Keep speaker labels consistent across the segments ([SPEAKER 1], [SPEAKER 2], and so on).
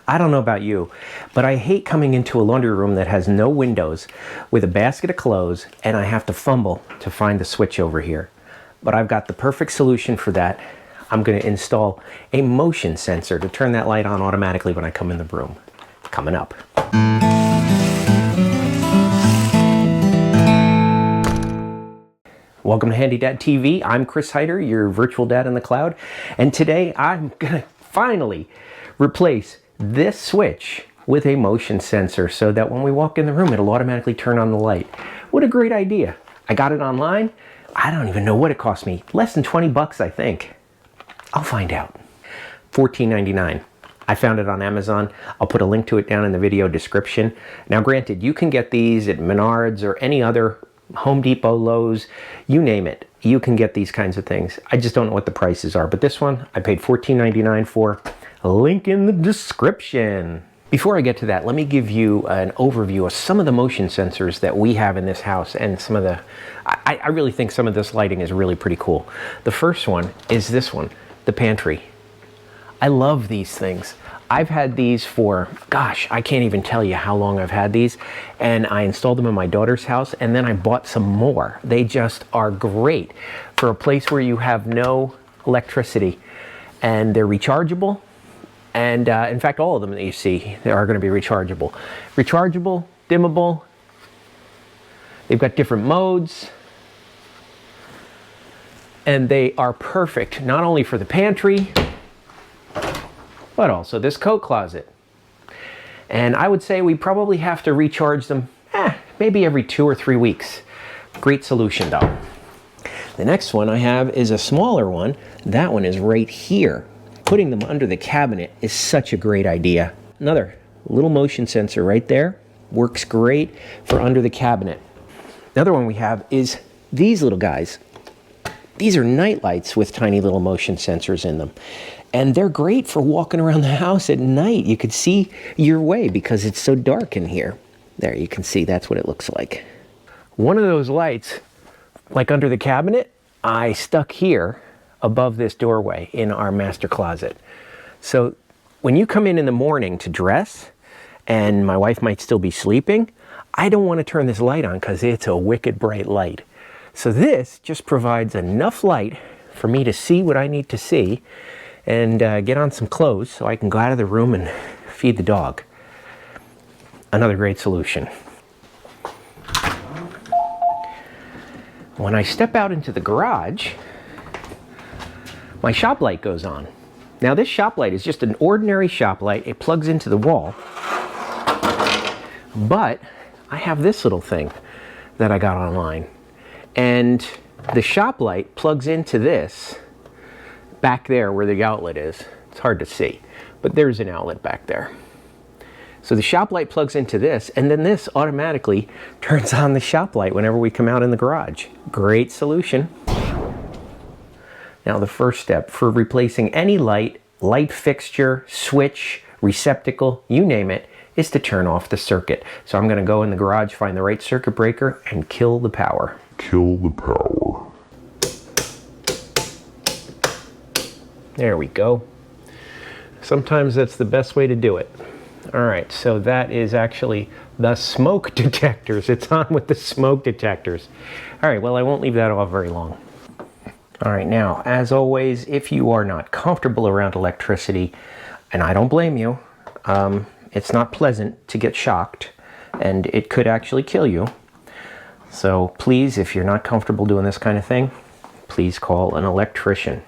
[SPEAKER 1] I don't know about you, but I hate coming into a laundry room that has no windows with a basket of clothes and I have to fumble to find the switch over here. But I've got the perfect solution for that. I'm going to install a motion sensor to turn that light on automatically when I come in the room. Coming up. Welcome to HandyDadTV. I'm Chris Heider, your virtual dad in the cloud. And today I'm going to finally replace this switch with a motion sensor so that when we walk in the room, it'll automatically turn on the light. What a great idea. I got it online. I don't even know what it cost me. Less than 20 bucks, I think. I'll find out. $14.99. I found it on Amazon. I'll put a link to it down in the video description. Now, granted, you can get these at Menards or any other Home Depot, Lowe's, you name it. You can get these kinds of things. I just don't know what the prices are, but this one I paid $14.99 for. A link in the description. Before I get to that, let me give you an overview of some of the motion sensors that we have in this house and some of the, I really think some of this lighting is really pretty cool. The first one is this one, the pantry. I love these things. I've had these for, gosh, I can't even tell you how long I've had these, and I installed them in my daughter's house, and then I bought some more. They just are great for a place where you have no electricity, and they're rechargeable, and in fact, all of them that you see, they are going to be rechargeable. Rechargeable, dimmable, they've got different modes, and they are perfect not only for the pantry, but also this coat closet. And I would say we probably have to recharge them maybe every 2 or 3 weeks. Great solution though. The next one I have is a smaller one. That one is right here. Putting them under the cabinet is such a great idea. Another little motion sensor right there. Works great for under the cabinet. The other one we have is these little guys. These are night lights with tiny little motion sensors in them. And they're great for walking around the house at night. You could see your way because it's so dark in here. There, you can see that's what it looks like. One of those lights, like under the cabinet, I stuck here above this doorway in our master closet. So when you come in the morning to dress, and my wife might still be sleeping, I don't want to turn this light on because it's a wicked bright light. So this just provides enough light for me to see what I need to see and get on some clothes so I can go out of the room and feed the dog. Another great solution. When I step out into the garage, my shop light goes on. Now this shop light is just an ordinary shop light. It plugs into the wall. But I have this little thing that I got online. And the shop light plugs into this back there where the outlet is. It's hard to see, but there's an outlet back there. So the shop light plugs into this, and then this automatically turns on the shop light whenever we come out in the garage. Great solution. Now the first step for replacing any light fixture, switch, receptacle, you name it, is to turn off the circuit. So I'm going to go in the garage, find the right circuit breaker, and kill the power.
[SPEAKER 2] Kill the power.
[SPEAKER 1] There we go. Sometimes that's the best way to do it. All right, so that is actually the smoke detectors. It's on with the smoke detectors. All right, well, I won't leave that off very long. All right, now, as always, if you are not comfortable around electricity, and I don't blame you, it's not pleasant to get shocked, and it could actually kill you. So please, if you're not comfortable doing this kind of thing, please call an electrician.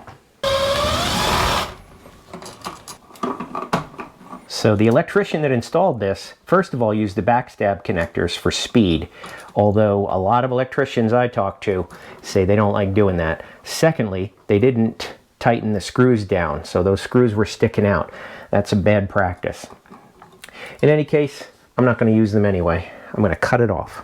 [SPEAKER 1] So the electrician that installed this, first of all, used the backstab connectors for speed, although a lot of electricians I talk to say they don't like doing that. Secondly, they didn't tighten the screws down, so those screws were sticking out. That's a bad practice. In any case, I'm not going to use them anyway. I'm going to cut it off.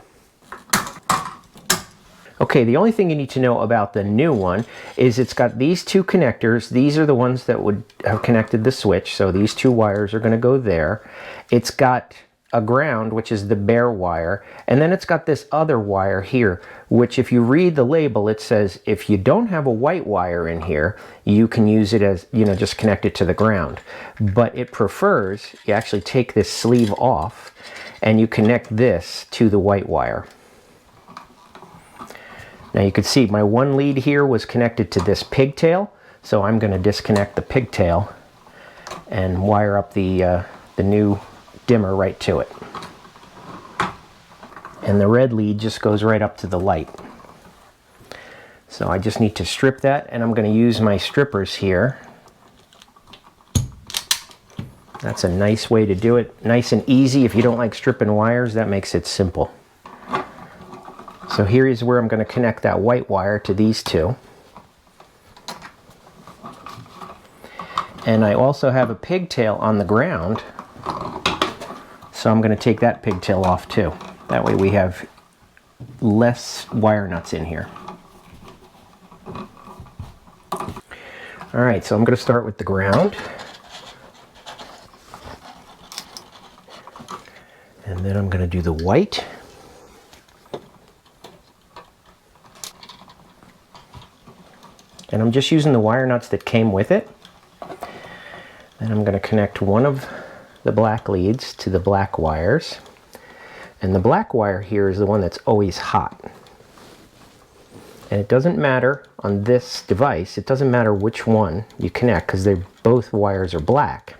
[SPEAKER 1] Okay, the only thing you need to know about the new one is it's got these two connectors. These are the ones that would have connected the switch, so these two wires are going to go there. It's got a ground, which is the bare wire, and then it's got this other wire here, which if you read the label, it says if you don't have a white wire in here, you can use it as, you know, just connect it to the ground. But it prefers you actually take this sleeve off and you connect this to the white wire. Now you can see my one lead here was connected to this pigtail, so I'm going to disconnect the pigtail and wire up the new dimmer right to it. And the red lead just goes right up to the light. So I just need to strip that, and I'm going to use my strippers here. That's a nice way to do it. Nice and easy. If you don't like stripping wires, that makes it simple. So here is where I'm going to connect that white wire to these two. And I also have a pigtail on the ground, so I'm going to take that pigtail off too. That way we have less wire nuts in here. Alright, so I'm going to start with the ground. And then I'm going to do the white. And I'm just using the wire nuts that came with it. Then I'm going to connect one of the black leads to the black wires. And the black wire here is the one that's always hot. And it doesn't matter on this device, it doesn't matter which one you connect because both wires are black.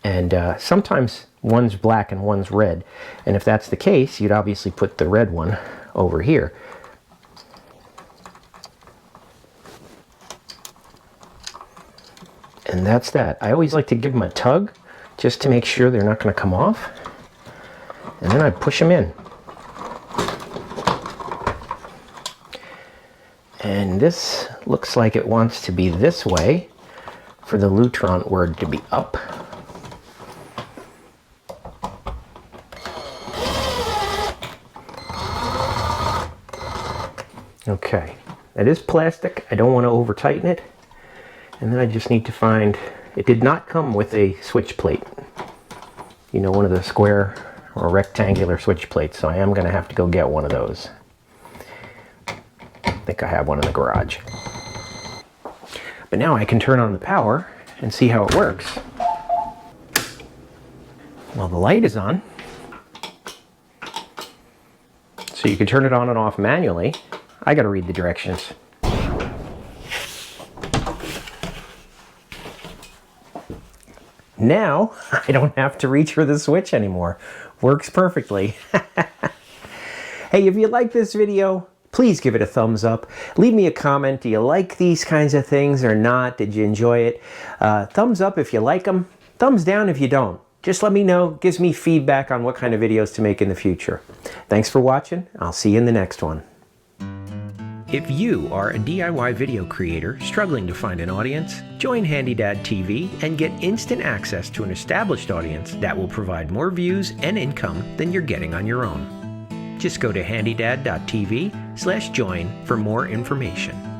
[SPEAKER 1] And sometimes one's black and one's red. And if that's the case, you'd obviously put the red one over here. And that's that. I always like to give them a tug just to make sure they're not going to come off. And then I push them in. And this looks like it wants to be this way for the Lutron word to be up. Okay, it is plastic. I don't want to over tighten it. And then I just need to find, it did not come with a switch plate. You know, one of the square or rectangular switch plates, so I am going to have to go get one of those. I think I have one in the garage. But now I can turn on the power and see how it works. Well, the light is on. So you can turn it on and off manually. I got to read the directions. Now, I don't have to reach for the switch anymore. Works perfectly. Hey, if you like this video, please give it a thumbs up. Leave me a comment. Do you like these kinds of things or not? Did you enjoy it? Thumbs up if you like them. Thumbs down if you don't. Just let me know. Gives me feedback on what kind of videos to make in the future. Thanks for watching. I'll see you in the next one. If you are a DIY video creator struggling to find an audience, join HandyDadTV and get instant access to an established audience that will provide more views and income than you're getting on your own. Just go to HandyDadTV/join for more information.